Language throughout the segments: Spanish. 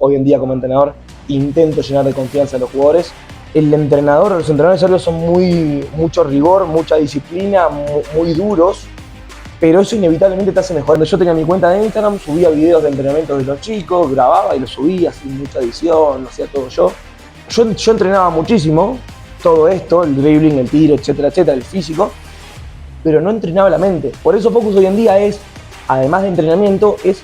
hoy en día como entrenador intento llenar de confianza a los jugadores. Los entrenadores serios son mucho rigor, mucha disciplina, muy duros, pero eso inevitablemente te hace mejor. Yo tenía mi cuenta de Instagram, subía videos de entrenamientos de los chicos, grababa y los subía sin mucha edición, lo hacía todo yo. Yo entrenaba muchísimo, todo esto, el dribbling, el tiro, etcétera, el físico, pero no entrenaba la mente. Por eso Focus hoy en día es, además de entrenamiento, es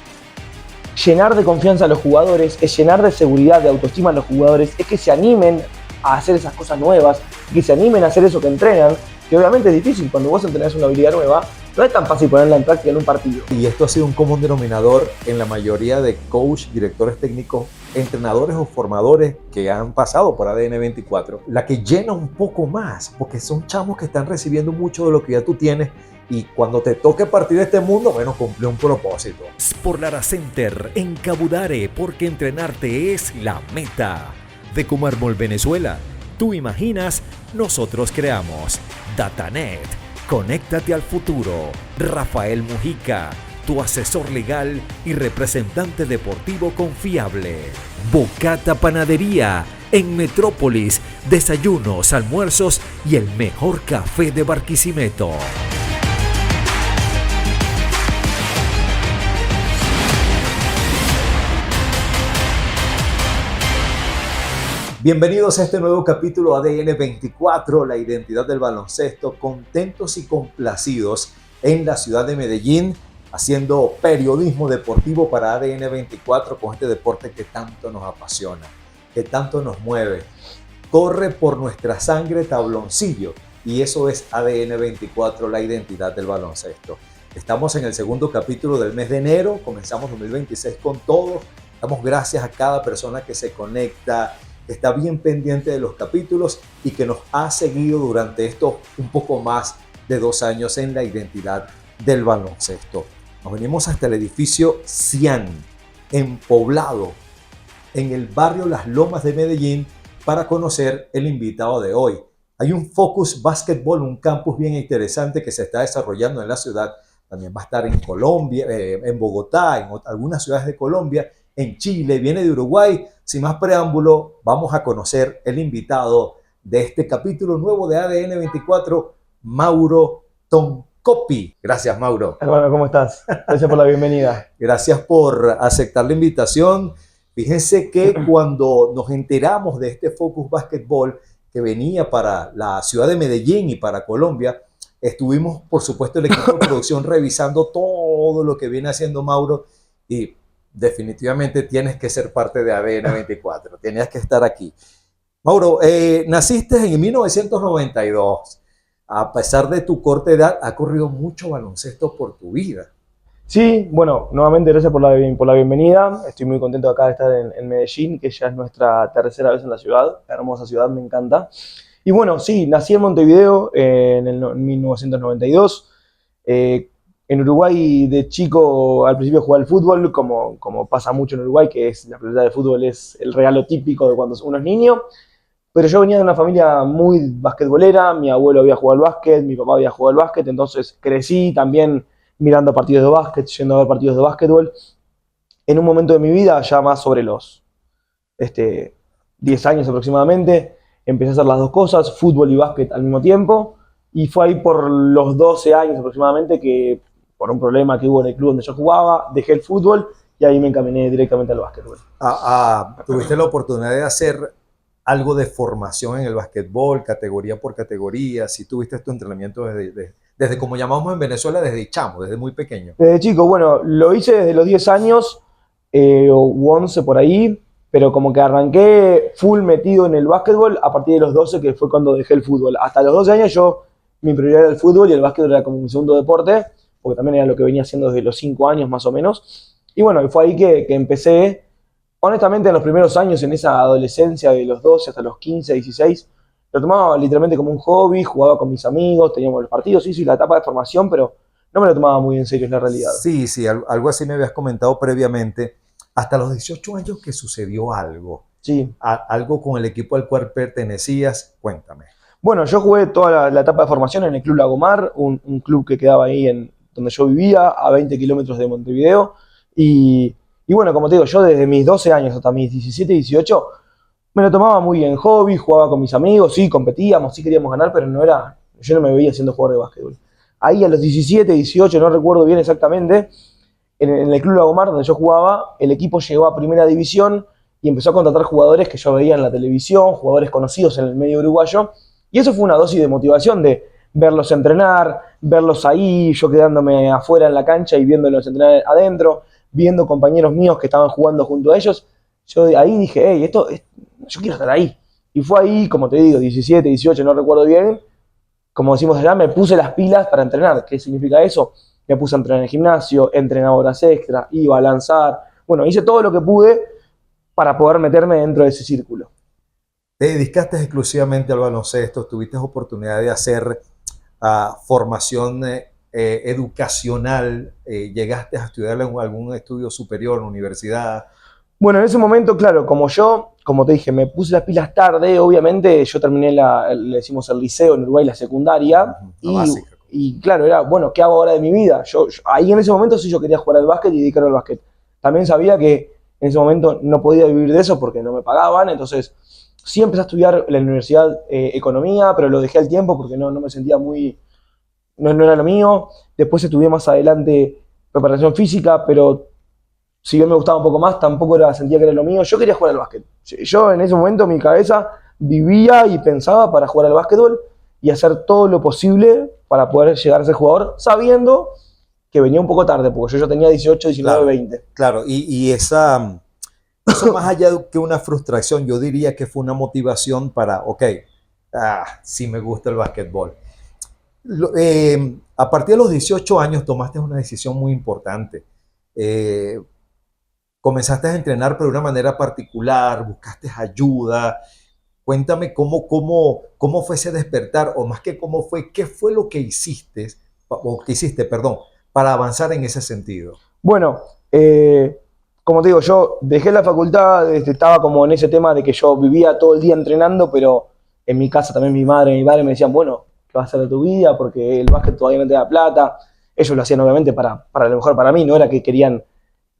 llenar de confianza a los jugadores, es llenar de seguridad, de autoestima a los jugadores, es que se animen a hacer esas cosas nuevas, que se animen a hacer eso que entrenan, que obviamente es difícil. Cuando vos entrenás una habilidad nueva, no es tan fácil ponerla en práctica en un partido. Y esto ha sido un común denominador en la mayoría de coach, directores técnicos, entrenadores o formadores que han pasado por ADN 24. La que llena un poco más, porque son chamos que están recibiendo mucho de lo que ya tú tienes, y cuando te toque partir de este mundo, bueno, cumple un propósito. Por Lara Center en Cabudare, porque entrenarte es la meta. De Comarmol, Venezuela, tú imaginas, nosotros creamos. Datanet, conéctate al futuro. Rafael Mujica, tu asesor legal y representante deportivo confiable. Bocata Panadería, en Metrópolis, desayunos, almuerzos y el mejor café de Barquisimeto. Bienvenidos a este nuevo capítulo ADN 24, la identidad del baloncesto, contentos y complacidos en la ciudad de Medellín, haciendo periodismo deportivo para ADN 24 con este deporte que tanto nos apasiona, que tanto nos mueve. Corre por nuestra sangre tabloncillo y eso es ADN 24, la identidad del baloncesto. Estamos en el segundo capítulo del mes de enero, comenzamos 2026 con todo. Damos gracias a cada persona que se conecta, que está bien pendiente de los capítulos y que nos ha seguido durante estos un poco más de 2 años en la identidad del baloncesto. Nos venimos hasta el edificio Cian, en Poblado, en el barrio Las Lomas de Medellín, para conocer el invitado de hoy. Hay un Focus Basketball, un campus bien interesante que se está desarrollando en la ciudad. También va a estar en Colombia, en Bogotá, en algunas ciudades de Colombia, en Chile, viene de Uruguay. Sin más preámbulo, vamos a conocer el invitado de este capítulo nuevo de ADN 24, Mauro Toncopi. Gracias, Mauro. Hermano, ¿cómo estás? Gracias por la bienvenida. Gracias por aceptar la invitación. Fíjense que cuando nos enteramos de este Focus Basketball que venía para la ciudad de Medellín y para Colombia, estuvimos, por supuesto, el equipo de producción revisando todo lo que viene haciendo Mauro y definitivamente tienes que ser parte de ADN 24, tenías que estar aquí. Mauro, naciste en 1992. A pesar de tu corta edad, ha corrido mucho baloncesto por tu vida. Sí, bueno, nuevamente gracias por la bienvenida. Estoy muy contento acá de estar en Medellín, que ya es nuestra tercera vez en la ciudad. Hermosa ciudad, me encanta. Y bueno, sí, nací en Montevideo en 1992. En Uruguay de chico al principio jugaba al fútbol, como pasa mucho en Uruguay, que es la pelota de fútbol es el regalo típico de cuando uno es niño. Pero yo venía de una familia muy basquetbolera, mi abuelo había jugado al básquet, mi papá había jugado al básquet, entonces crecí también mirando partidos de básquet, yendo a ver partidos de básquetbol. En un momento de mi vida, ya más sobre los 10 años aproximadamente, empecé a hacer las dos cosas, fútbol y básquet al mismo tiempo, y fue ahí por los 12 años aproximadamente que, por un problema que hubo en el club donde yo jugaba, dejé el fútbol y ahí me encaminé directamente al básquetbol. ¿Tuviste la oportunidad de hacer algo de formación en el básquetbol, categoría por categoría? Si tuviste tu entrenamiento desde como llamamos en Venezuela, desde chamo, desde muy pequeño. Desde chico, bueno, lo hice desde los 10 años o 11 por ahí, pero como que arranqué full metido en el básquetbol a partir de los 12, que fue cuando dejé el fútbol. Hasta los 12 años mi prioridad era el fútbol y el básquetbol era como mi segundo deporte, porque también era lo que venía haciendo desde los 5 años más o menos. Y bueno, fue ahí que empecé, honestamente en los primeros años, en esa adolescencia de los 12 hasta los 15, 16, lo tomaba literalmente como un hobby, jugaba con mis amigos, teníamos los partidos, sí, la etapa de formación, pero no me lo tomaba muy en serio, es la realidad. Sí, algo así me habías comentado previamente. Hasta los 18 años que sucedió algo. Sí. Algo con el equipo al cual pertenecías, cuéntame. Bueno, yo jugué toda la etapa de formación en el Club Lagomar, un club que quedaba ahí donde yo vivía, a 20 kilómetros de Montevideo, y Y bueno, como te digo, yo desde mis 12 años hasta mis 17, 18, me lo tomaba muy en hobby, jugaba con mis amigos, sí, competíamos, sí queríamos ganar, pero yo no me veía siendo jugador de básquetbol. Ahí a los 17, 18, no recuerdo bien exactamente, en el Club Lagomar, donde yo jugaba, el equipo llegó a primera división y empezó a contratar jugadores que yo veía en la televisión, jugadores conocidos en el medio uruguayo, y eso fue una dosis de motivación de verlos entrenar, verlos ahí, yo quedándome afuera en la cancha y viéndolos entrenar adentro, viendo compañeros míos que estaban jugando junto a ellos. Yo ahí dije, hey, yo quiero estar ahí. Y fue ahí, como te digo, 17, 18, no recuerdo bien, como decimos allá, me puse las pilas para entrenar. ¿Qué significa eso? Me puse a entrenar en el gimnasio, entrenaba horas extra, iba a lanzar. Bueno, hice todo lo que pude para poder meterme dentro de ese círculo. ¿Te dedicaste exclusivamente al baloncesto? ¿Tuviste oportunidad de hacer formación educacional? ¿Llegaste a estudiar en algún estudio superior, universidad? Bueno, en ese momento, claro, como te dije, me puse las pilas tarde, obviamente yo terminé le decimos el liceo en Uruguay, la secundaria, y claro, era, bueno, ¿qué hago ahora de mi vida? Ahí en ese momento sí yo quería jugar al básquet y dedicarme al básquet. También sabía que en ese momento no podía vivir de eso porque no me pagaban, entonces sí empecé a estudiar en la universidad economía, pero lo dejé al tiempo porque no me sentía no era lo mío. Después estudié más adelante preparación física, pero si bien me gustaba un poco más, tampoco sentía que era lo mío. Yo quería jugar al básquet. Yo en ese momento mi cabeza vivía y pensaba para jugar al básquetbol y hacer todo lo posible para poder llegar a ser jugador, sabiendo que venía un poco tarde, porque yo ya tenía 18, 19, Claro, 20. claro. Eso más allá que una frustración, yo diría que fue una motivación para, ok, sí me gusta el básquetbol. A partir de los 18 años tomaste una decisión muy importante. Eh, Comenzaste a entrenar pero de una manera particular, buscaste ayuda. Cuéntame cómo fue ese despertar, o más que cómo fue, qué fue lo que hiciste, perdón, para avanzar en ese sentido. Bueno, como te digo, yo dejé la facultad, estaba como en ese tema de que yo vivía todo el día entrenando, pero en mi casa también mi madre y mi padre me decían, bueno, ¿qué vas a hacer de tu vida? Porque el básquet todavía no te da plata. Ellos lo hacían obviamente para lo mejor para mí, no era que querían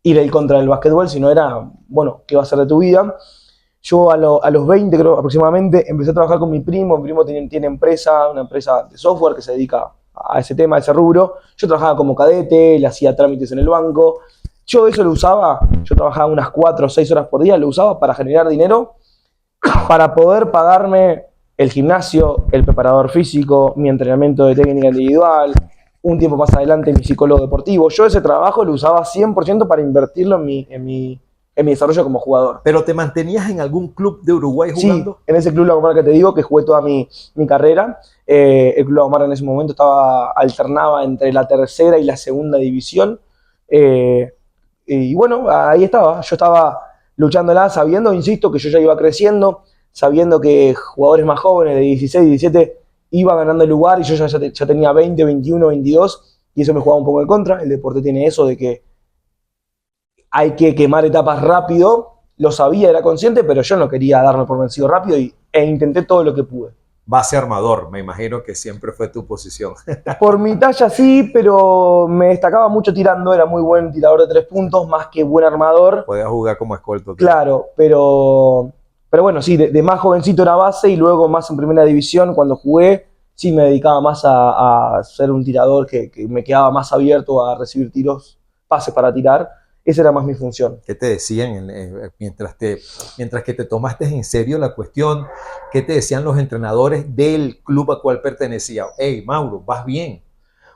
ir en contra del básquetbol, sino era, bueno, ¿qué va a hacer de tu vida? Yo a los 20, creo, aproximadamente, empecé a trabajar con mi primo. Mi primo tiene una empresa de software que se dedica a ese tema, a ese rubro. Yo trabajaba como cadete, le hacía trámites en el banco. Yo eso lo usaba, yo trabajaba unas 4 o 6 horas por día, lo usaba para generar dinero, para poder pagarme el gimnasio, el preparador físico, mi entrenamiento de técnica individual, un tiempo más adelante mi psicólogo deportivo. Yo ese trabajo lo usaba 100% para invertirlo en mi desarrollo como jugador. ¿Pero te mantenías en algún club de Uruguay jugando? Sí, en ese Club Lagomar que te digo, que jugué toda mi carrera. El Club Lagomar en ese momento alternaba entre la tercera y la segunda división. Y bueno, ahí estaba. Yo estaba luchándola, sabiendo, insisto, que yo ya iba creciendo, sabiendo que jugadores más jóvenes de 16, 17 iban ganando el lugar y yo ya tenía 20, 21, 22 y eso me jugaba un poco en contra. El deporte tiene eso de que hay que quemar etapas rápido. Lo sabía, era consciente, pero yo no quería darme por vencido rápido e intenté todo lo que pude. Base armador, me imagino que siempre fue tu posición. Por mi talla sí, pero me destacaba mucho tirando, era muy buen tirador de 3 puntos, más que buen armador. Podías jugar como escolta. Claro, pero bueno, sí, de más jovencito era base y luego más en primera división, cuando jugué, sí me dedicaba más a ser un tirador que me quedaba más abierto a recibir tiros, pases para tirar. Esa era más mi función. ¿Qué te decían mientras que te tomaste en serio la cuestión? ¿Qué te decían los entrenadores del club a cual pertenecía? Hey, Mauro, vas bien.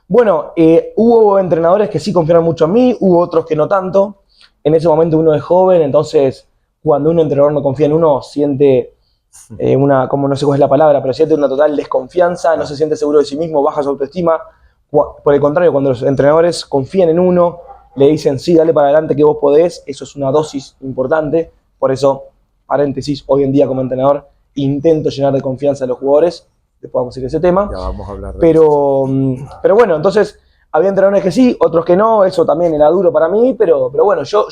Bueno, hubo entrenadores que sí confiaron mucho en mí, hubo otros que no tanto. En ese momento uno es joven, entonces cuando un entrenador no confía en uno, siente como no sé cuál es la palabra, pero siente una total desconfianza, no se siente seguro de sí mismo, baja su autoestima. Por el contrario, cuando los entrenadores confían en uno, le dicen, sí, dale para adelante que vos podés, eso es una dosis importante. Por eso, paréntesis, hoy en día como entrenador intento llenar de confianza a los jugadores. Después vamos a ir a ese tema. Ya vamos a hablar de pero bueno, entonces había entrenadores que sí, otros que no, eso también era duro para mí, pero bueno, yo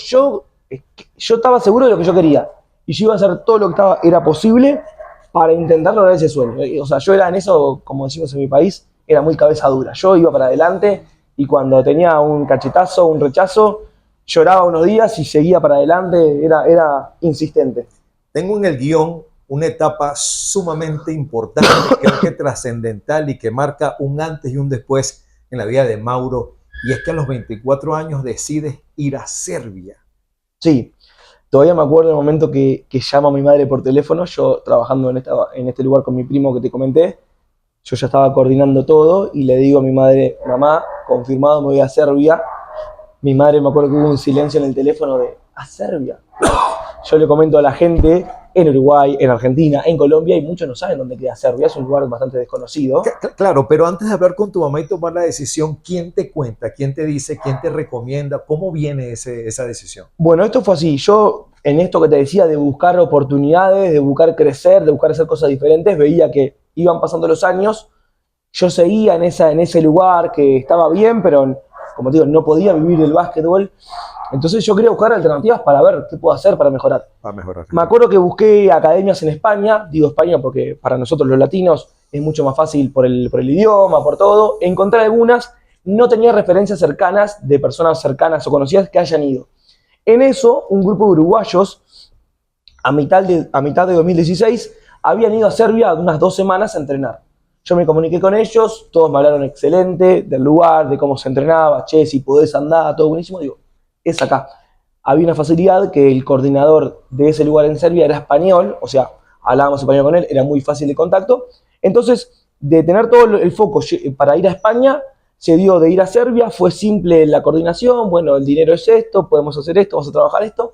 estaba seguro de lo que yo quería y yo iba a hacer todo lo que era posible para intentar lograr ese sueño. O sea, yo era en eso, como decimos en mi país, era muy cabeza dura. Yo iba para adelante y cuando tenía un cachetazo, un rechazo, lloraba unos días y seguía para adelante, era insistente. Tengo en el guión una etapa sumamente importante, creo que trascendental y que marca un antes y un después en la vida de Mauro, y es que a los 24 años decides ir a Serbia. Sí, todavía me acuerdo del momento que llama a mi madre por teléfono, yo trabajando en este lugar con mi primo que te comenté, yo ya estaba coordinando todo y le digo a mi madre, mamá, confirmado, me voy a Serbia. Mi madre, me acuerdo que hubo un silencio en el teléfono de, ¿a Serbia? Yo le comento a la gente en Uruguay, en Argentina, en Colombia, y muchos no saben dónde queda Serbia, es un lugar bastante desconocido. Claro, pero antes de hablar con tu mamá y tomar la decisión, ¿quién te cuenta? ¿Quién te dice? ¿Quién te recomienda? ¿Cómo viene esa decisión? Bueno, esto fue así, yo en esto que te decía de buscar oportunidades, de buscar crecer, de buscar hacer cosas diferentes, veía que iban pasando los años, yo seguía en ese lugar que estaba bien, pero como te digo, no podía vivir del básquetbol. Entonces yo quería buscar alternativas para ver qué puedo hacer para mejorar. Para mejorar. Me acuerdo que busqué academias en España, digo España porque para nosotros los latinos es mucho más fácil por el idioma, por todo. Encontré algunas, no tenía referencias cercanas de personas cercanas o conocidas que hayan ido. En eso, un grupo de uruguayos, a mitad de 2016, habían ido a Serbia unas 2 semanas a entrenar. Yo me comuniqué con ellos, todos me hablaron excelente del lugar, de cómo se entrenaba, che, si podés andar, todo buenísimo. Digo, es acá. Había una facilidad que el coordinador de ese lugar en Serbia era español, o sea, hablábamos español con él, era muy fácil de contacto. Entonces, de tener todo el foco para ir a España, se dio de ir a Serbia, fue simple la coordinación, bueno, el dinero es esto, podemos hacer esto, vamos a trabajar esto.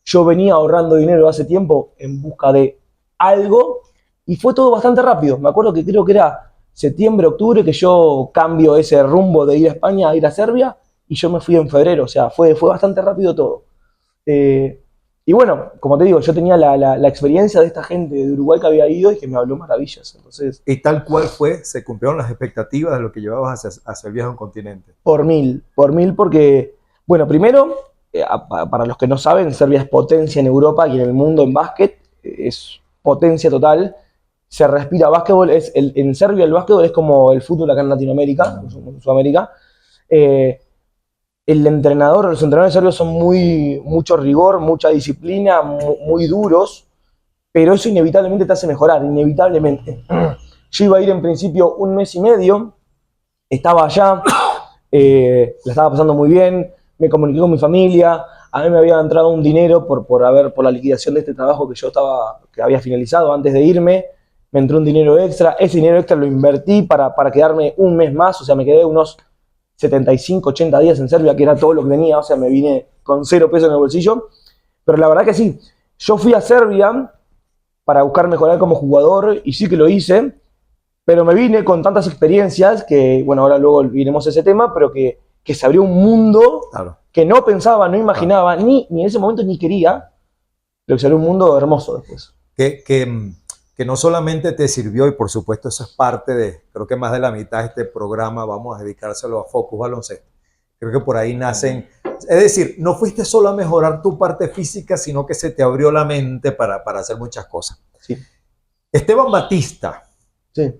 Yo venía ahorrando dinero hace tiempo en busca de algo y fue todo bastante rápido. Me acuerdo que creo que era septiembre, octubre, que yo cambio ese rumbo de ir a España a ir a Serbia y yo me fui en febrero, o sea, fue bastante rápido todo. Y bueno, como te digo, yo tenía la experiencia de esta gente de Uruguay que había ido y que me habló maravillas. Entonces, y tal cual fue, se cumplieron las expectativas de lo que llevabas hacia el viejo continente. Por mil, porque, bueno, primero, para los que no saben, Serbia es potencia en Europa y en el mundo en básquet, es potencia total. Se respira básquetbol, en Serbia el básquetbol es como el fútbol acá en Latinoamérica, en Sudamérica. Los entrenadores serbios son mucho rigor, mucha disciplina, muy duros, pero eso inevitablemente te hace mejorar, inevitablemente. Yo iba a ir en principio 1 mes y medio, estaba allá, la estaba pasando muy bien, me comuniqué con mi familia, a mí me había entrado un dinero por la liquidación de este trabajo que había finalizado antes de irme, me entró un dinero extra, ese dinero extra lo invertí para quedarme 1 mes más, o sea, me quedé unos 75, 80 días en Serbia, que era todo lo que tenía, o sea, me vine con 0 pesos en el bolsillo, pero la verdad que sí, yo fui a Serbia para buscar mejorar como jugador, y sí que lo hice, pero me vine con tantas experiencias que, bueno, ahora luego iremos a ese tema, pero que se abrió un mundo claro, que no pensaba, no imaginaba, ni en ese momento ni quería, pero que se abrió un mundo hermoso después. Que no solamente te sirvió, y por supuesto eso es parte de, creo que más de la mitad de este programa vamos a dedicárselo a Focus Baloncesto. Creo que por ahí nacen, es decir, no fuiste solo a mejorar tu parte física, sino que se te abrió la mente para hacer muchas cosas. Sí. Esteban Batista, Sí.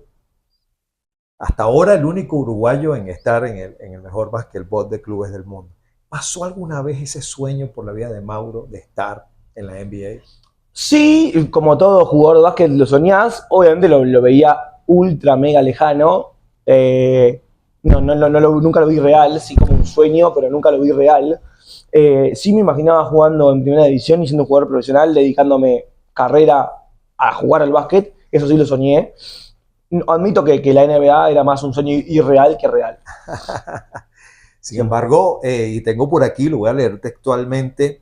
hasta ahora el único uruguayo en estar en el mejor básquetbol de clubes del mundo. ¿Pasó alguna vez ese sueño por la vida de Mauro de estar en la NBA? Sí, como todo jugador de básquet lo soñás, obviamente lo veía ultra mega lejano, nunca lo vi real, sí como un sueño, pero nunca lo vi real. Sí me imaginaba jugando en primera división y siendo jugador profesional, dedicándome carrera a jugar al básquet, eso sí lo soñé. Admito que la NBA era más un sueño irreal que real. Sin embargo, y tengo por aquí, lo voy a leer textualmente,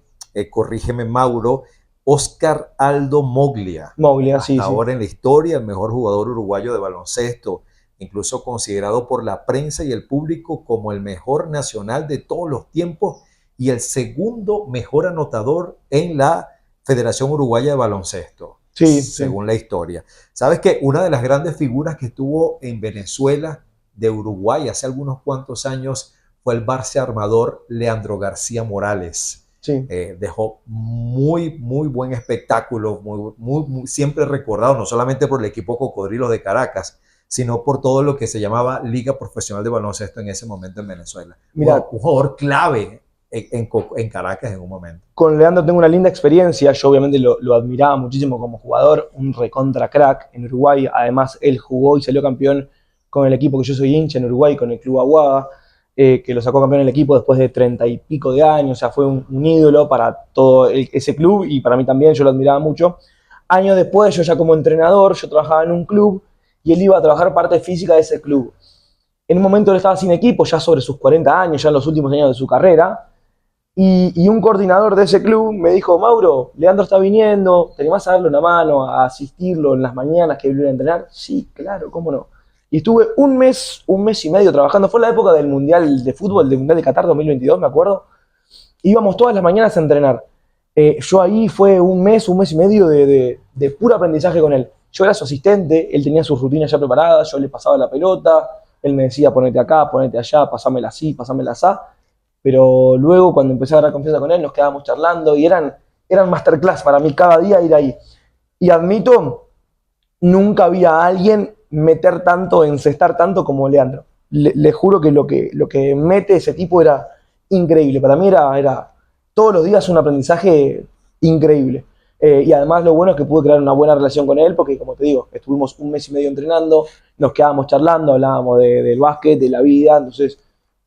corrígeme Mauro, Oscar Aldo Moglia. Moglia, sí. Ahora en la historia, el mejor jugador uruguayo de baloncesto, incluso considerado por la prensa y el público como el mejor nacional de todos los tiempos y el segundo mejor anotador en la Federación Uruguaya de Baloncesto, sí, según la historia. ¿Sabes que una de las grandes figuras que estuvo en Venezuela de Uruguay hace algunos cuantos años fue el Barça armador Leandro García Morales? Sí. Dejó muy buen espectáculo, muy, siempre recordado, no solamente por el equipo Cocodrilos de Caracas, sino por todo lo que se llamaba Liga Profesional de Baloncesto en ese momento en Venezuela. Mirá, un jugador clave en Caracas en un momento. Con Leandro tengo una linda experiencia, yo obviamente lo admiraba muchísimo como jugador, un recontra crack en Uruguay, además él jugó y salió campeón con el equipo que yo soy hincha en Uruguay, con el Club Aguada, que lo sacó campeón el equipo después de 30 y pico de años, o sea, fue un ídolo para todo ese club y para mí también, yo lo admiraba mucho. Años después, yo ya como entrenador, yo trabajaba en un club y él iba a trabajar parte física de ese club. En un momento él estaba sin equipo, ya sobre sus 40 años, ya en los últimos años de su carrera, y un coordinador de ese club me dijo, Mauro, Leandro está viniendo, ¿te animás a darle una mano, a asistirlo en las mañanas que viene a entrenar? Sí, claro, cómo no. Y estuve un mes y medio trabajando. Fue la época del Mundial de Fútbol, del Mundial de Qatar 2022, me acuerdo. Íbamos todas las mañanas a entrenar. Yo ahí fue un mes y medio de puro aprendizaje con él. Yo era su asistente, él tenía sus rutinas ya preparadas, yo le pasaba la pelota, él me decía ponete acá, ponete allá, pasámela así, pasámela así. Pero luego cuando empecé a agarrar confianza con él, nos quedábamos charlando y eran masterclass para mí cada día ir ahí. Y admito, nunca había a alguien meter tanto, encestar tanto como Leandro. Le juro que lo que mete ese tipo era increíble. Para mí era todos los días un aprendizaje increíble. Y además lo bueno es que pude crear una buena relación con él porque, como te digo, estuvimos un mes y medio entrenando, nos quedábamos charlando, hablábamos del básquet, de la vida, entonces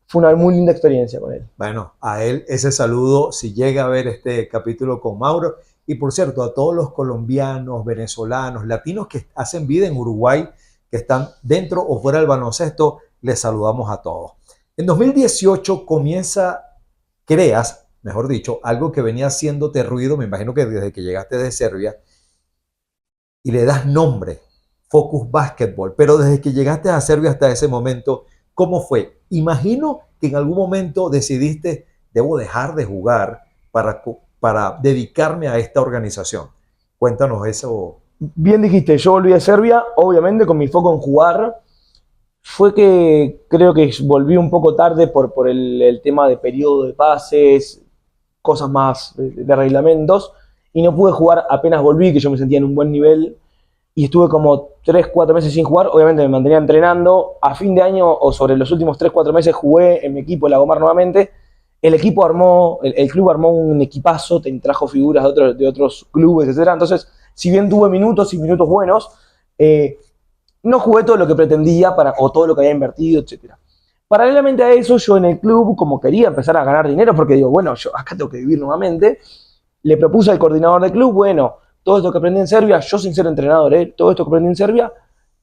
fue una muy linda experiencia con él. Bueno, a él ese saludo si llega a ver este capítulo con Mauro. Y por cierto, a todos los colombianos, venezolanos, latinos que hacen vida en Uruguay, que están dentro o fuera del baloncesto, les saludamos a todos. En 2018 creas, mejor dicho, algo que venía haciéndote ruido, me imagino que desde que llegaste de Serbia, y le das nombre, Focus Basketball. Pero desde que llegaste a Serbia hasta ese momento, ¿cómo fue? Imagino que en algún momento decidiste, debo dejar de jugar para dedicarme a esta organización. Cuéntanos eso. Bien dijiste, yo volví a Serbia, obviamente con mi foco en jugar. Fue que creo que volví un poco tarde por el tema de periodo de pases, cosas más de reglamentos, y no pude jugar apenas volví, que yo me sentía en un buen nivel, y estuve como 3-4 meses sin jugar. Obviamente me mantenía entrenando. A fin de año o sobre los últimos 3-4 meses jugué en mi equipo, el Lagomar nuevamente. El club armó un equipazo, trajo figuras de otros clubes, etc. Entonces, si bien tuve minutos y minutos buenos, no jugué todo lo que pretendía o todo lo que había invertido, etc. Paralelamente a eso, yo en el club, como quería empezar a ganar dinero, porque digo, bueno, yo acá tengo que vivir nuevamente, le propuse al coordinador del club, bueno, todo esto que aprendí en Serbia, yo sin ser entrenador, todo esto que aprendí en Serbia,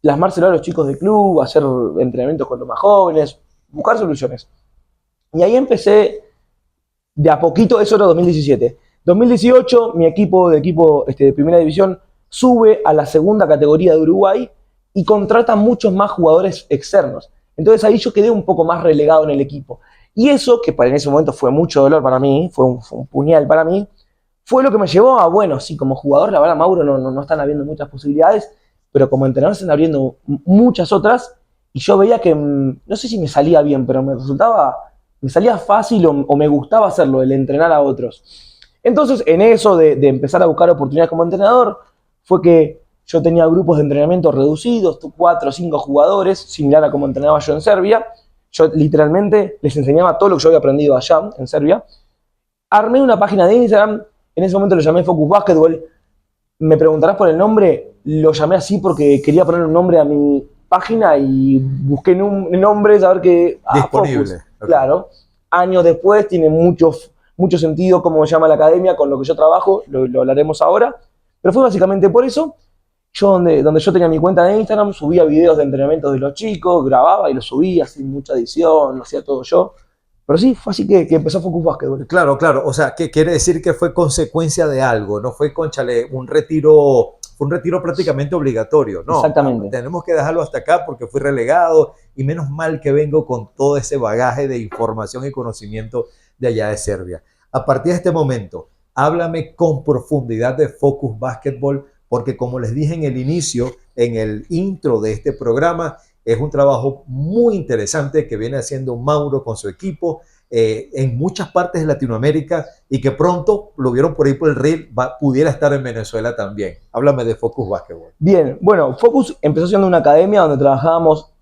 plasmárselo a los chicos del club, hacer entrenamientos con los más jóvenes, buscar soluciones. Y ahí empecé de a poquito, eso era 2017. 2018, mi equipo de primera división sube a la segunda categoría de Uruguay y contrata muchos más jugadores externos. Entonces ahí yo quedé un poco más relegado en el equipo. Y eso, que en ese momento fue mucho dolor para mí, fue un puñal para mí, fue lo que me llevó a, bueno, sí, como jugador, la verdad, Mauro, no están habiendo muchas posibilidades, pero como entrenador se están abriendo muchas otras, y yo veía que, no sé si me salía bien, pero me salía fácil o me gustaba hacerlo, el entrenar a otros. Entonces, en eso de empezar a buscar oportunidades como entrenador, fue que yo tenía grupos de entrenamiento reducidos, 4 o 5 jugadores, similar a como entrenaba yo en Serbia. Yo literalmente les enseñaba todo lo que yo había aprendido allá, en Serbia. Armé una página de Instagram, en ese momento lo llamé Focus Basketball. Me preguntarás por el nombre, lo llamé así porque quería poner un nombre a mi página y busqué un nombre, saber que... Disponible. Focus. Okay. Claro. Años después tiene mucho sentido cómo se llama la academia, con lo que yo trabajo, lo hablaremos ahora. Pero fue básicamente por eso. Yo donde yo tenía mi cuenta de Instagram, subía videos de entrenamientos de los chicos, grababa y los subía sin mucha edición, lo hacía todo yo. Pero sí, fue así que empezó Focus Basketball. Claro. O sea, que quiere decir que fue consecuencia de algo, no fue, cónchale, un retiro prácticamente obligatorio. No, exactamente. Tenemos que dejarlo hasta acá porque fui relegado y menos mal que vengo con todo ese bagaje de información y conocimiento de allá de Serbia. A partir de este momento, háblame con profundidad de Focus Basketball, porque como les dije en el inicio, en el intro de este programa, es un trabajo muy interesante que viene haciendo Mauro con su equipo en muchas partes de Latinoamérica y que pronto lo vieron por ahí por el reel, pudiera estar en Venezuela también. Háblame de Focus Basketball. Bien, bueno, Focus empezó siendo una academia donde trabajábamos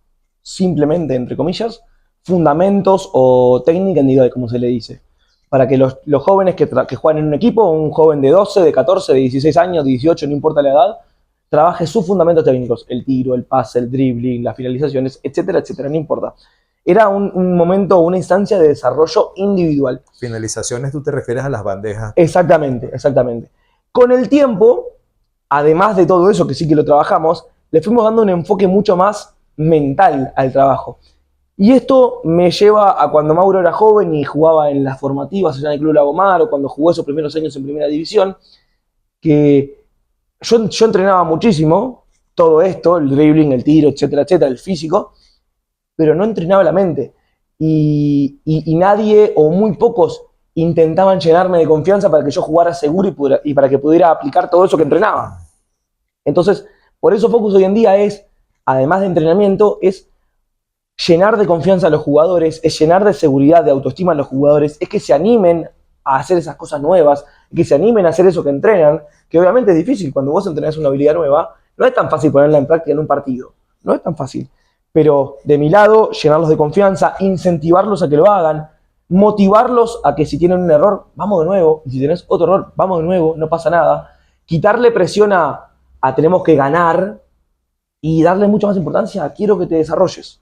simplemente, entre comillas, fundamentos o técnica individual, como se le dice. para que los jóvenes que juegan en un equipo, un joven de 12, de 14, de 16 años, de 18, no importa la edad, trabaje sus fundamentos técnicos, el tiro, el pase, el dribbling, las finalizaciones, etcétera, etcétera, no importa. Era un momento, una instancia de desarrollo individual. Finalizaciones, tú te refieres a las bandejas. Exactamente, exactamente. Con el tiempo, además de todo eso, que sí que lo trabajamos, le fuimos dando un enfoque mucho más mental al trabajo. Y esto me lleva a cuando Mauro era joven y jugaba en las formativas allá en el Club Lagomar, o cuando jugó esos primeros años en Primera División, que yo entrenaba muchísimo todo esto, el dribbling, el tiro, etcétera, etcétera, el físico, pero no entrenaba la mente. Y nadie o muy pocos intentaban llenarme de confianza para que yo jugara seguro y para que pudiera aplicar todo eso que entrenaba. Entonces, por eso Focus hoy en día es, además de entrenamiento, es llenar de confianza a los jugadores, es llenar de seguridad, de autoestima a los jugadores, es que se animen a hacer esas cosas nuevas, que se animen a hacer eso que entrenan, que obviamente es difícil. Cuando vos entrenás una habilidad nueva, no es tan fácil ponerla en práctica en un partido, no es tan fácil. Pero de mi lado, llenarlos de confianza, incentivarlos a que lo hagan, motivarlos a que si tienen un error, vamos de nuevo, y si tenés otro error, vamos de nuevo, no pasa nada. Quitarle presión a tenemos que ganar y darle mucha más importancia a quiero que te desarrolles.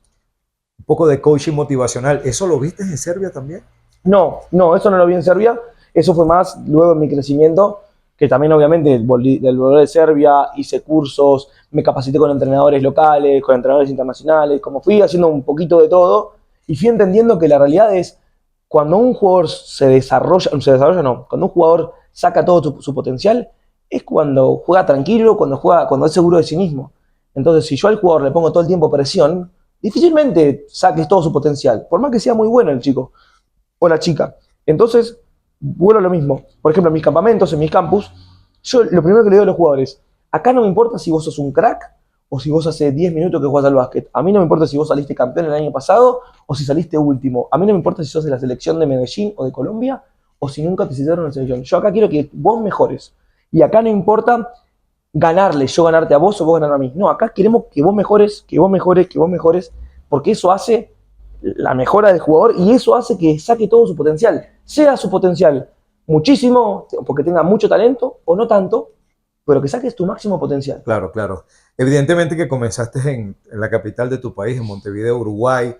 Un poco de coaching motivacional. ¿Eso lo viste en Serbia también? No, eso no lo vi en Serbia. Eso fue más luego en mi crecimiento, que también obviamente del volver de Serbia hice cursos, me capacité con entrenadores locales, con entrenadores internacionales, como fui haciendo un poquito de todo y fui entendiendo que la realidad es cuando un jugador cuando un jugador saca todo su potencial, es cuando juega tranquilo, cuando es seguro de sí mismo. Entonces, si yo al jugador le pongo todo el tiempo presión, difícilmente saques todo su potencial, por más que sea muy bueno el chico o la chica. Entonces, vuelvo a lo mismo. Por ejemplo, en mis campamentos, en mis campus, yo lo primero que le digo a los jugadores, acá no me importa si vos sos un crack o si vos hace 10 minutos que jugás al básquet. A mí no me importa si vos saliste campeón el año pasado o si saliste último. A mí no me importa si sos de la selección de Medellín o de Colombia o si nunca te citaron en la selección. Yo acá quiero que vos mejores. Y acá no importa ganarle, yo ganarte a vos o vos ganar a mí. No, acá queremos que vos mejores, que vos mejores, que vos mejores, porque eso hace la mejora del jugador y eso hace que saque todo su potencial. Sea su potencial muchísimo, porque tenga mucho talento o no tanto, pero que saques tu máximo potencial. Claro, claro. Evidentemente que comenzaste en la capital de tu país, en Montevideo, Uruguay.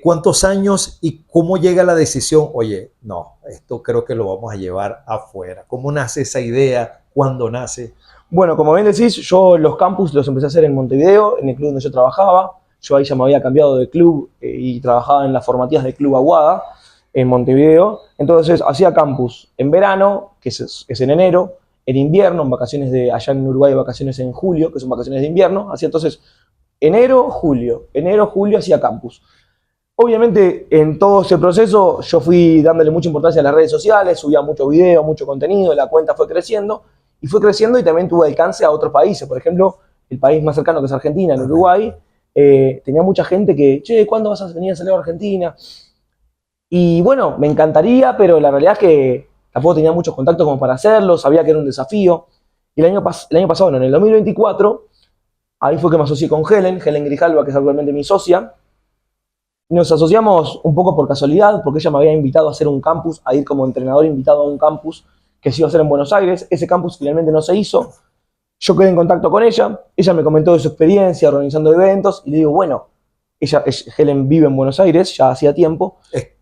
¿Cuántos años y cómo llega la decisión? Oye, no, esto creo que lo vamos a llevar afuera. ¿Cómo nace esa idea? ¿Cuándo nace? Bueno, como bien decís, yo los campus los empecé a hacer en Montevideo, en el club donde yo trabajaba. Yo ahí ya me había cambiado de club y trabajaba en las formativas del Club Aguada, en Montevideo. Entonces hacía campus en verano, que es en enero, en invierno, en vacaciones allá en Uruguay, vacaciones en julio, que son vacaciones de invierno. Hacía entonces enero, julio hacía campus. Obviamente en todo ese proceso yo fui dándole mucha importancia a las redes sociales, subía mucho video, mucho contenido, la cuenta fue creciendo y también tuve alcance a otros países. Por ejemplo, el país más cercano que es Argentina, en Uruguay, tenía mucha gente que, che, ¿cuándo vas a venir a salir a Argentina? Y bueno, me encantaría, pero la realidad es que tampoco tenía muchos contactos como para hacerlo, sabía que era un desafío. Y el año pasado, no, en el 2024, ahí fue que me asocié con Helen Grijalva, que es actualmente mi socia. Nos asociamos un poco por casualidad, porque ella me había invitado a hacer un campus, a ir como entrenador invitado a un campus que se iba a hacer en Buenos Aires. Ese campus finalmente no se hizo. Yo quedé en contacto con ella me comentó de su experiencia organizando eventos y le digo, bueno, Helen vive en Buenos Aires, ya hacía tiempo.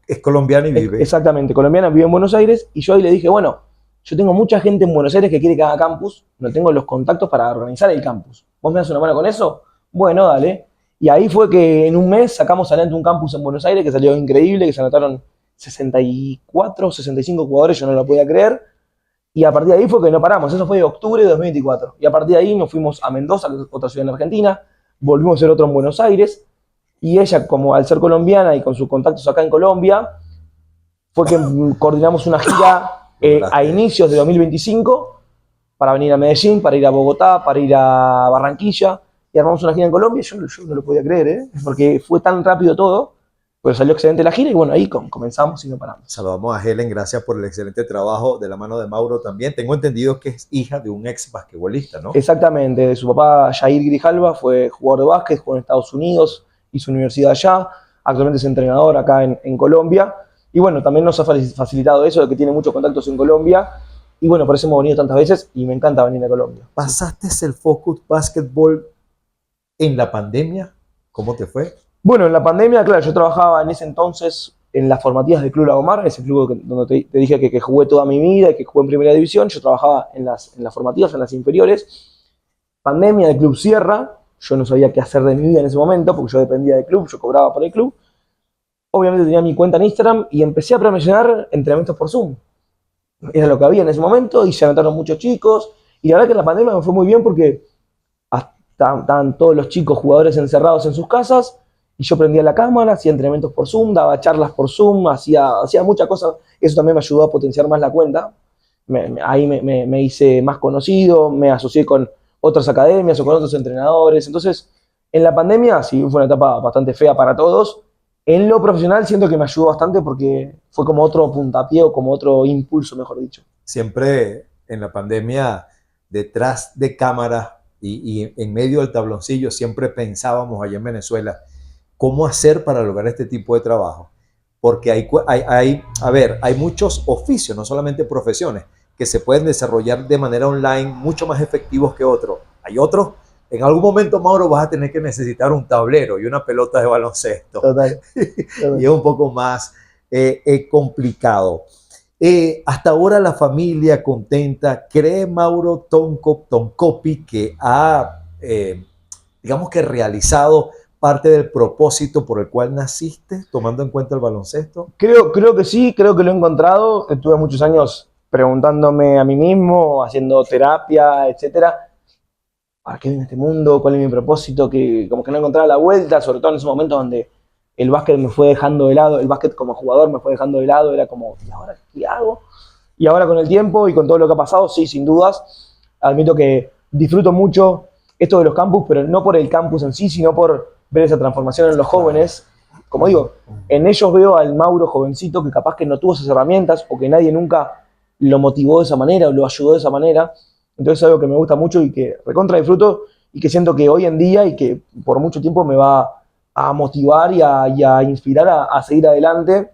Es colombiana y vive. Exactamente, colombiana, vive en Buenos Aires y yo ahí le dije, bueno, yo tengo mucha gente en Buenos Aires que quiere que haga campus, no tengo los contactos para organizar el campus. ¿Vos me das una mano con eso? Bueno, dale. Y ahí fue que en un mes sacamos adelante un campus en Buenos Aires que salió increíble, que se anotaron 64, 65 jugadores, yo no lo podía creer. Y a partir de ahí fue que no paramos, eso fue de octubre de 2024. Y a partir de ahí nos fuimos a Mendoza, otra ciudad en Argentina, volvimos a hacer otro en Buenos Aires, y ella, como al ser colombiana y con sus contactos acá en Colombia, fue que coordinamos una gira a inicios de 2025 para venir a Medellín, para ir a Bogotá, para ir a Barranquilla, y armamos una gira en Colombia. Yo no lo podía creer, porque fue tan rápido todo. Pero salió excelente la gira y bueno, ahí comenzamos y no paramos. Saludamos a Helen, gracias por el excelente trabajo de la mano de Mauro también. Tengo entendido que es hija de un ex basquetbolista, ¿no? Exactamente, su papá Jair Grijalva fue jugador de básquet, jugó en Estados Unidos, hizo universidad allá, actualmente es entrenador acá en Colombia Y bueno, también nos ha facilitado eso de que tiene muchos contactos en Colombia. Y bueno, por eso hemos venido tantas veces y me encanta venir a Colombia. ¿Pasaste el Focus Basketball en la pandemia? ¿Cómo te fue? Bueno, en la pandemia, claro, yo trabajaba en ese entonces en las formativas del Club Lagomar, ese club donde te dije que jugué toda mi vida y que jugué en primera división. Yo trabajaba en las formativas, en las inferiores. Pandemia, el club cierra. Yo no sabía qué hacer de mi vida en ese momento porque yo dependía del club, yo cobraba por el club. Obviamente tenía mi cuenta en Instagram y empecé a promocionar entrenamientos por Zoom. Era lo que había en ese momento y se anotaron muchos chicos. Y la verdad que en la pandemia me fue muy bien porque estaban todos los chicos jugadores encerrados en sus casas y yo prendía la cámara, hacía entrenamientos por Zoom, daba charlas por Zoom, hacía muchas cosas. Eso también me ayudó a potenciar más la cuenta. Ahí me hice más conocido, me asocié con otras academias o con otros entrenadores. Entonces, en la pandemia sí fue una etapa bastante fea para todos. En lo profesional siento que me ayudó bastante porque fue como otro puntapié o como otro impulso, mejor dicho. Siempre en la pandemia, detrás de cámara y en medio del tabloncillo, siempre pensábamos allá en Venezuela cómo hacer para lograr este tipo de trabajo. Porque hay muchos oficios, no solamente profesiones, que se pueden desarrollar de manera online mucho más efectivos que otros. Hay otros. En algún momento, Mauro, vas a tener que necesitar un tablero y una pelota de baloncesto. Total. Y es un poco más complicado. Hasta ahora la familia contenta. ¿Cree Mauro Tonkopi que ha, digamos que realizado parte del propósito por el cual naciste, tomando en cuenta el baloncesto? Creo que sí, creo que lo he encontrado. Estuve muchos años preguntándome a mí mismo, haciendo terapia, etcétera. ¿Para qué vine a este mundo? ¿Cuál es mi propósito? Que como que no encontraba la vuelta, sobre todo en esos momentos donde el básquet me fue dejando de lado, el básquet como jugador me fue dejando de lado, era como, ¿y ahora qué hago? Y ahora con el tiempo y con todo lo que ha pasado, sí, sin dudas, admito que disfruto mucho esto de los campus, pero no por el campus en sí, sino por ver esa transformación en los jóvenes. Como digo, en ellos veo al Mauro jovencito que capaz que no tuvo esas herramientas o que nadie nunca lo motivó de esa manera o lo ayudó de esa manera. Entonces es algo que me gusta mucho y que recontra disfruto y que siento que hoy en día y que por mucho tiempo me va a motivar y a inspirar a seguir adelante,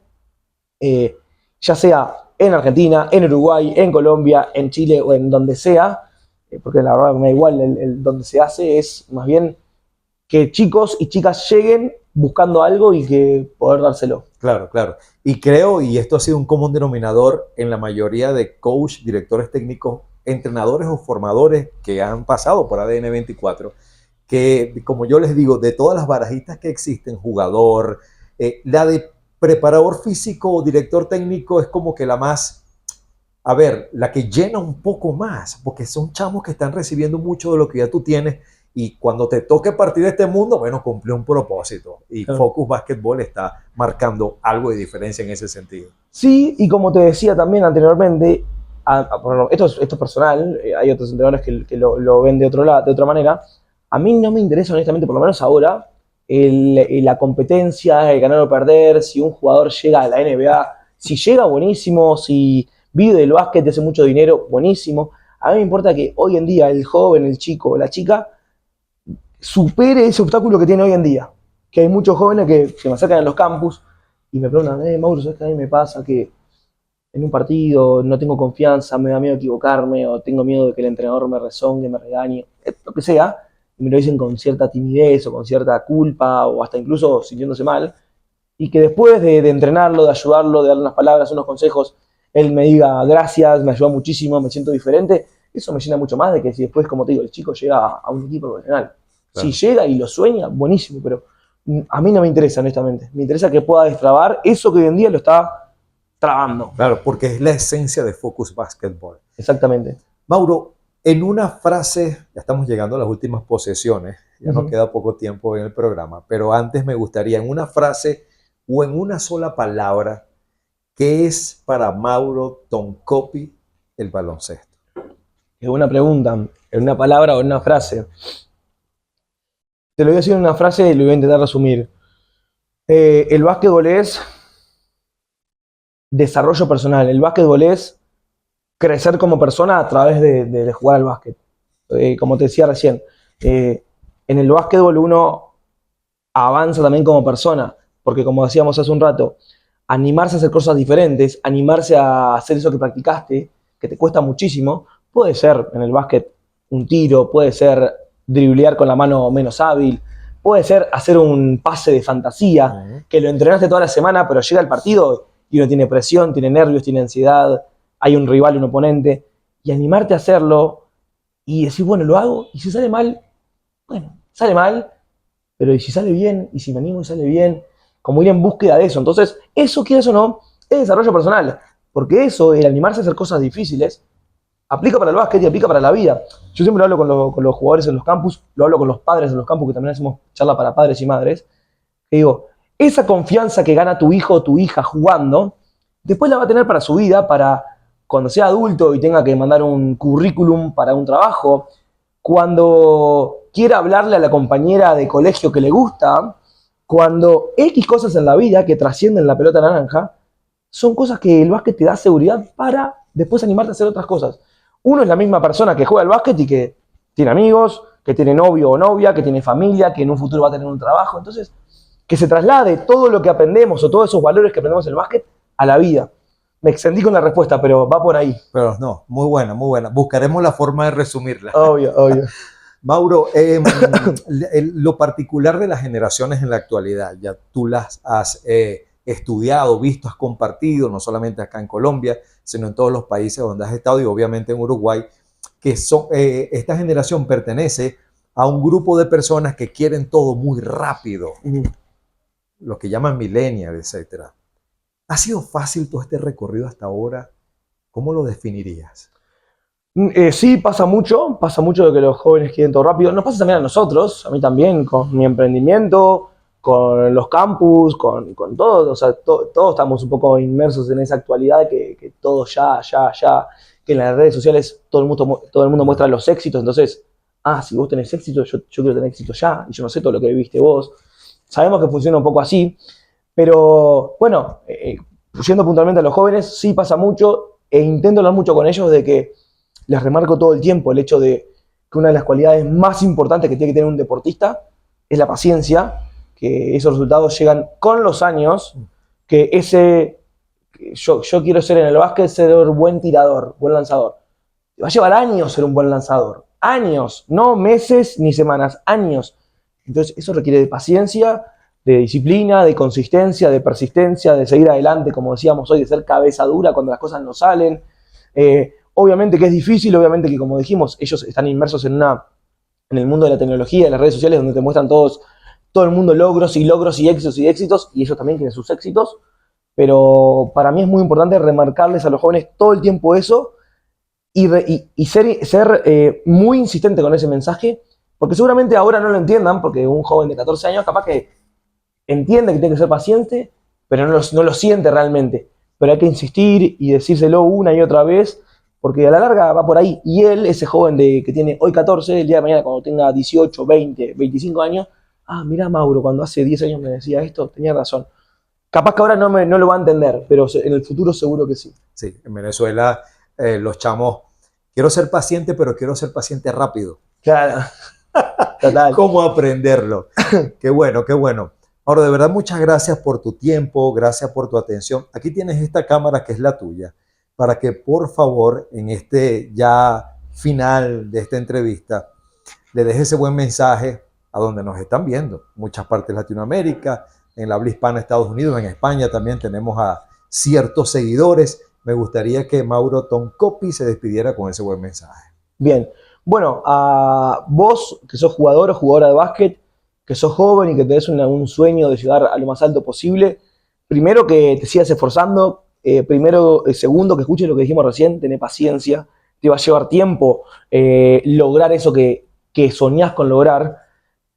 ya sea en Argentina, en Uruguay, en Colombia, en Chile o en donde sea, porque la verdad me da igual, el donde se hace es más bien que chicos y chicas lleguen buscando algo y que poder dárselo. Claro, claro. Y creo, y esto ha sido un común denominador en la mayoría de coach, directores técnicos, entrenadores o formadores que han pasado por ADN 24, que como yo les digo, de todas las barajitas que existen, jugador, la de preparador físico o director técnico es como que la más, a ver, la que llena un poco más, porque son chamos que están recibiendo mucho de lo que ya tú tienes y cuando te toque partir de este mundo, bueno, cumplió un propósito y Claro. Focus Basketball está marcando algo de diferencia en ese sentido. Sí, y como te decía también anteriormente, bueno, esto es personal, hay otros entrenadores que lo ven de otra manera. A mí no me interesa, honestamente, por lo menos ahora, la competencia, el ganar o perder, si un jugador llega a la NBA, si llega, buenísimo, si vive del básquet y hace mucho dinero, buenísimo. A mí me importa que hoy en día el joven, el chico o la chica supere ese obstáculo que tiene hoy en día. Que hay muchos jóvenes que me acercan a los campus y me preguntan, Mauro, ¿sabes qué a mí me pasa? Que en un partido no tengo confianza, me da miedo equivocarme o tengo miedo de que el entrenador me rezongue, me regañe, lo que sea, y me lo dicen con cierta timidez o con cierta culpa o hasta incluso sintiéndose mal, y que después de entrenarlo, de ayudarlo, de darle unas palabras, unos consejos, él me diga gracias, me ayuda muchísimo, me siento diferente, eso me llena mucho más de que si después, como te digo, el chico llega a un equipo profesional. Claro. Si llega y lo sueña, buenísimo, pero a mí no me interesa, honestamente. Me interesa que pueda destrabar eso que hoy en día lo está trabando. Claro, porque es la esencia de Focus Basketball. Exactamente. Mauro, en una frase, ya estamos llegando a las últimas posesiones, ya nos queda poco tiempo en el programa, pero antes me gustaría en una frase o en una sola palabra, ¿qué es para Mauro Tonkopi el baloncesto? Es una pregunta, en una palabra o en una frase. Te lo voy a decir en una frase y lo voy a intentar resumir. El básquetbol es desarrollo personal. El básquetbol es crecer como persona a través de jugar al básquet. Como te decía recién, en el básquetbol uno avanza también como persona, porque como decíamos hace un rato, animarse a hacer cosas diferentes, animarse a hacer eso que practicaste, que te cuesta muchísimo. Puede ser en el básquet un tiro, puede ser driblear con la mano menos hábil, puede ser hacer un pase de fantasía, que lo entrenaste toda la semana, pero llega el partido y uno tiene presión, tiene nervios, tiene ansiedad, hay un rival, un oponente, y animarte a hacerlo y decir, bueno, lo hago, y si sale mal, bueno, sale mal, pero y si sale bien, y si me animo y sale bien, como ir en búsqueda de eso. Entonces, eso, quieras o no, es desarrollo personal, porque eso, el animarse a hacer cosas difíciles, aplica para el básquet y aplica para la vida. Yo siempre lo hablo con los jugadores en los campus, lo hablo con los padres en los campus, que también hacemos charla para padres y madres, que digo, esa confianza que gana tu hijo o tu hija jugando, después la va a tener para su vida, para cuando sea adulto y tenga que mandar un currículum para un trabajo, cuando quiera hablarle a la compañera de colegio que le gusta, cuando X cosas en la vida que trascienden la pelota naranja, son cosas que el básquet te da seguridad para después animarte a hacer otras cosas. Uno es la misma persona que juega al básquet y que tiene amigos, que tiene novio o novia, que tiene familia, que en un futuro va a tener un trabajo. Entonces, que se traslade todo lo que aprendemos o todos esos valores que aprendemos en el básquet a la vida. Me extendí con la respuesta, pero va por ahí. Pero no, muy buena, muy buena. Buscaremos la forma de resumirla. Obvio, obvio. Mauro, lo particular de las generaciones en la actualidad, ya tú las has estudiado, visto, has compartido, no solamente acá en Colombia, sino en todos los países donde has estado y obviamente en Uruguay, que esta generación pertenece a un grupo de personas que quieren todo muy rápido, lo que llaman millennials, etc. ¿Ha sido fácil todo este recorrido hasta ahora? ¿Cómo lo definirías? Sí, pasa mucho de que los jóvenes quieren todo rápido. Nos pasa también a nosotros, a mí también, con mi emprendimiento, con los campus, con todo. O sea, todos estamos un poco inmersos en esa actualidad que todo ya, que en las redes sociales todo el mundo muestra los éxitos. Entonces, si vos tenés éxito, yo quiero tener éxito ya, y yo no sé todo lo que viviste vos. Sabemos que funciona un poco así, pero bueno, yendo puntualmente a los jóvenes, sí pasa mucho, e intento hablar mucho con ellos de que les remarco todo el tiempo el hecho de que una de las cualidades más importantes que tiene que tener un deportista es la paciencia, que esos resultados llegan con los años, que yo quiero ser en el básquet, ser un buen tirador, buen lanzador. Te va a llevar años ser un buen lanzador, años, no meses ni semanas, años. Entonces eso requiere de paciencia, de disciplina, de consistencia, de persistencia, de seguir adelante, como decíamos hoy, de ser cabeza dura cuando las cosas no salen. Obviamente que es difícil, obviamente que, como dijimos, ellos están inmersos en el mundo de la tecnología, de las redes sociales, donde te muestran todo el mundo logros y éxitos, y ellos también tienen sus éxitos, pero para mí es muy importante remarcarles a los jóvenes todo el tiempo eso y ser muy insistente con ese mensaje, porque seguramente ahora no lo entiendan, porque un joven de 14 años capaz que entiende que tiene que ser paciente, pero no lo siente realmente. Pero hay que insistir y decírselo una y otra vez, porque a la larga va por ahí. Y él, ese joven que tiene hoy 14, el día de mañana cuando tenga 18, 20, 25 años, mirá Mauro, cuando hace 10 años me decía esto, tenía razón. Capaz que ahora no lo va a entender, pero en el futuro seguro que sí. Sí, en Venezuela los chamos, quiero ser paciente, pero quiero ser paciente rápido. Claro, total. ¿Cómo aprenderlo? Qué bueno, qué bueno. Ahora, de verdad, muchas gracias por tu tiempo, gracias por tu atención. Aquí tienes esta cámara que es la tuya, para que por favor, en este ya final de esta entrevista, le dejes ese buen mensaje a donde nos están viendo. Muchas partes de Latinoamérica, en la habla hispana, Estados Unidos, en España también tenemos a ciertos seguidores. Me gustaría que Mauro Tonkopi se despidiera con ese buen mensaje. Bien, bueno, a vos que sos jugador o jugadora de básquet, que sos joven y que tenés un sueño de llegar a lo más alto posible, primero que te sigas esforzando, segundo que escuches lo que dijimos recién, tené paciencia, te va a llevar tiempo lograr eso que soñás con lograr,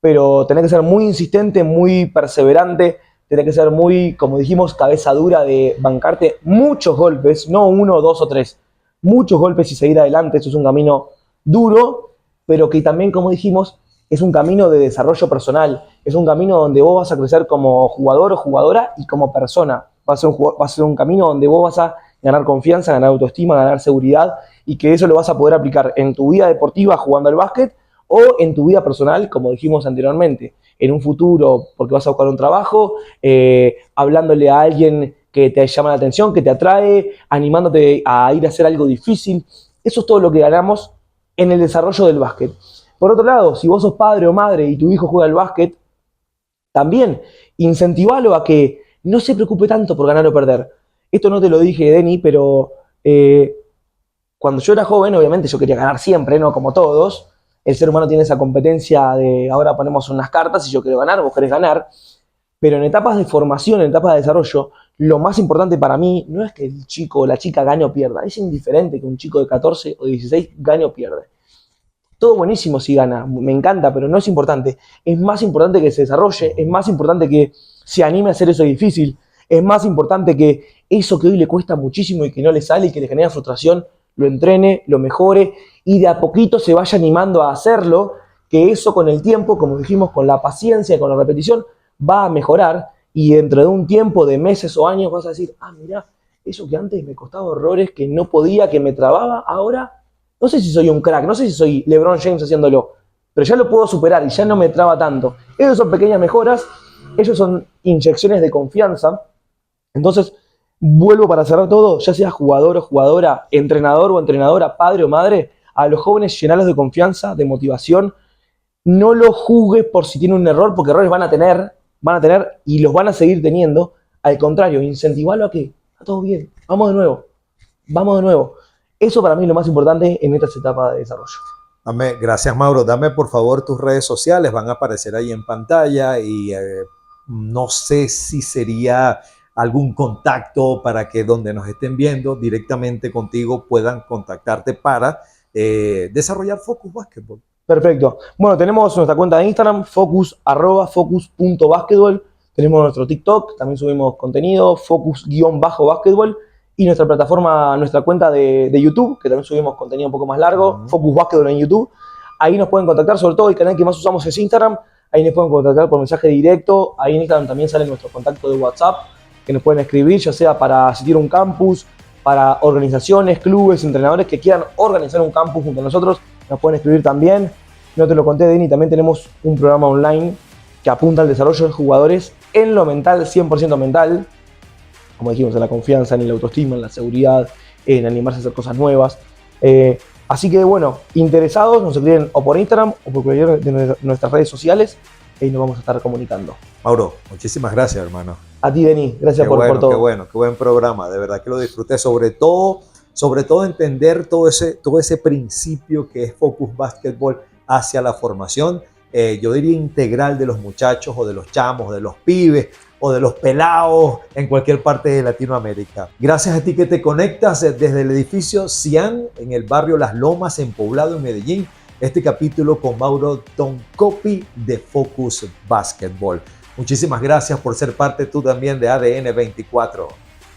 pero tenés que ser muy insistente, muy perseverante, tenés que ser muy, como dijimos, cabeza dura de bancarte muchos golpes, no 1, 2 o 3, muchos golpes y seguir adelante. Eso es un camino duro, pero que también, como dijimos, es un camino de desarrollo personal, es un camino donde vos vas a crecer como jugador o jugadora y como persona. Va a ser un camino donde vos vas a ganar confianza, ganar autoestima, ganar seguridad, y que eso lo vas a poder aplicar en tu vida deportiva jugando al básquet o en tu vida personal, como dijimos anteriormente, en un futuro porque vas a buscar un trabajo, hablándole a alguien que te llama la atención, que te atrae, animándote a ir a hacer algo difícil. Eso es todo lo que ganamos en el desarrollo del básquet. Por otro lado, si vos sos padre o madre y tu hijo juega al básquet, también incentivalo a que no se preocupe tanto por ganar o perder. Esto no te lo dije, Denny, pero cuando yo era joven, obviamente yo quería ganar siempre, ¿no? Como todos. El ser humano tiene esa competencia de ahora ponemos unas cartas y yo quiero ganar, vos querés ganar. Pero en etapas de formación, en etapas de desarrollo, lo más importante para mí no es que el chico o la chica gane o pierda. Es indiferente que un chico de 14 o 16 gane o pierda. Todo buenísimo si gana, me encanta, pero no es importante. Es más importante que se desarrolle, es más importante que se anime a hacer eso difícil, es más importante que eso que hoy le cuesta muchísimo y que no le sale y que le genera frustración, lo entrene, lo mejore y de a poquito se vaya animando a hacerlo, que eso con el tiempo, como dijimos, con la paciencia, con la repetición, va a mejorar y dentro de un tiempo de meses o años vas a decir, mirá, eso que antes me costaba horrores, que no podía, que me trababa, ahora no sé si soy un crack, no sé si soy LeBron James haciéndolo, pero ya lo puedo superar y ya no me traba tanto. Esas son pequeñas mejoras, ellos son inyecciones de confianza. Entonces, vuelvo para cerrar todo, ya sea jugador o jugadora, entrenador o entrenadora, padre o madre, a los jóvenes llenarlos de confianza, de motivación. No los juzgues por si tienen un error, porque errores van a tener y los van a seguir teniendo. Al contrario, incentivarlo a que está todo bien, vamos de nuevo. Eso para mí es lo más importante en estas etapas de desarrollo. Gracias, Mauro. Dame por favor tus redes sociales, van a aparecer ahí en pantalla y no sé si sería algún contacto para que donde nos estén viendo directamente contigo puedan contactarte para desarrollar Focus Basketball. Perfecto. Bueno, tenemos nuestra cuenta de Instagram, focus.basketball. Tenemos nuestro TikTok, también subimos contenido, focus_basketball. Y nuestra plataforma, nuestra cuenta de YouTube, que también subimos contenido un poco más largo, Focus Basketball en YouTube. Ahí nos pueden contactar, sobre todo el canal que más usamos es Instagram. Ahí nos pueden contactar por mensaje directo. Ahí en Instagram también sale nuestro contacto de WhatsApp, que nos pueden escribir, ya sea para asistir a un campus, para organizaciones, clubes, entrenadores que quieran organizar un campus junto a nosotros. Nos pueden escribir también. No te lo conté, Denny, también tenemos un programa online que apunta al desarrollo de jugadores en lo mental, 100% mental. Como dijimos, en la confianza, en la autoestima, en la seguridad, en animarse a hacer cosas nuevas. Así que bueno, interesados, nos escriben o por Instagram o por cualquiera de nuestras redes sociales y nos vamos a estar comunicando. Mauro, muchísimas gracias, hermano. A ti, Denny, gracias por todo. Qué buen programa, de verdad que lo disfruté, sobre todo entender todo ese principio que es Focus Basketball hacia la formación, yo diría integral de los muchachos o de los chamos, o de los pibes, o de los pelados en cualquier parte de Latinoamérica. Gracias a ti que te conectas desde el edificio Cian en el barrio Las Lomas en Poblado, en Medellín. Este capítulo con Mauro Tonkopi de Focus Basketball. Muchísimas gracias por ser parte tú también de ADN 24,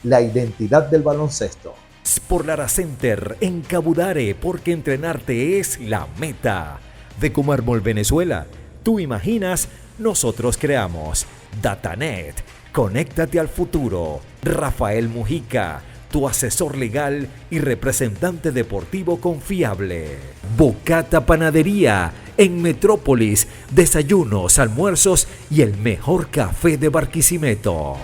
la identidad del baloncesto. Por Lara Center en Cabudare, porque entrenarte es la meta. De Comármol, Venezuela, tú imaginas, nosotros creamos. Datanet, conéctate al futuro. Rafael Mujica, tu asesor legal y representante deportivo confiable. Bocata Panadería, en Metrópolis, desayunos, almuerzos y el mejor café de Barquisimeto.